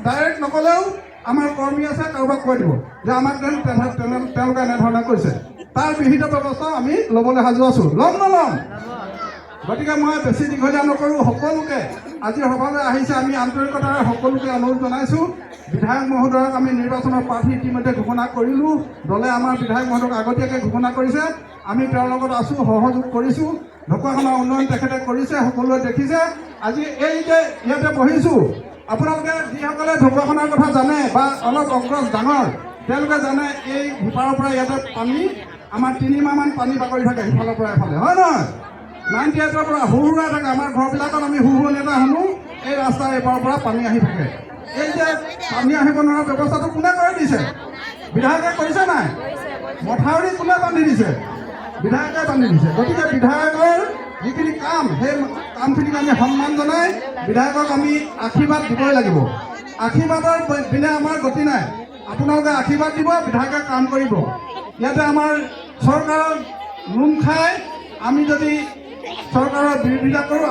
Direct নকলেও আমাৰ কৰ্মী আছে, কাৰোবাক কৈ দিব যে আমাক তেওঁলোকে এনেধৰণে কৈছে। তাৰ বিহিত ব্যৱস্থা আমি ল'বলৈ সাজু আছোঁ। ল'ম নল'ম? গতিকে মই বেছি দীঘলীয়া নকৰোঁ। সকলোকে আজি সভালৈ আহিছে, আমি আন্তৰিকতাৰে সকলোকে অনুৰোধ জনাইছোঁ। বিধায়ক মহোদয়ক আমি নিৰ্বাচনৰ প্ৰাৰ্থী ইতিমধ্যে ঘোষণা কৰিলোঁ। দলে আমাৰ বিধায়ক মহোদয়ক আগতীয়াকৈ ঘোষণা কৰিছে। আমি তেওঁৰ লগত আছোঁ, সহযোগ কৰিছোঁ। ঢকুৱাখানাৰ উন্নয়ন তেখেতে কৰিছে, সকলোৱে দেখিছে। আজি এই যে ইয়াতে বহিছোঁ, আপোনালোকে যিসকলে ঢকুৱাখানাৰ কথা জানে বা অলপ অগ্ৰজ ডাঙৰ, তেওঁলোকে জানে এই সিপাৰৰ পৰা ইয়াতে পানী আমাৰ 3 মাহমান পানী বাগৰি থাকে সিফালৰ পৰা এফালে, হয় নহয়? 98ৰ পৰা হুৰহুৰাই থাকে। আমাৰ ঘৰবিলাকত আমি হুৰহুৰণি এটা শুনো, এই ৰাস্তাৰ এইপাৰৰ পৰা পানী আহি থাকে। এই যে পানী আহিব নোৱাৰা ব্যৱস্থাটো কোনে কৰি দিছে? বিধায়কে কৰিছে নাই? মথাউৰি কোনে বান্ধি দিছে? বিধায়কে বান্ধি দিছে। গতিকে বিধায়কৰ যিখিনি কাম, সেই কামখিনিক আমি সন্মান জনাই বিধায়কক আমি আশীৰ্বাদ দিবই লাগিব। আশীৰ্বাদৰ বিনা আমাৰ গতি নাই। আপোনালোকে আশীৰ্বাদ দিব, বিধায়কে কাম কৰিব। ইয়াতে আমাৰ চৰকাৰৰ লোন খাই আমি যদি চৰকাৰৰ বিৰোধিতা কৰোঁ,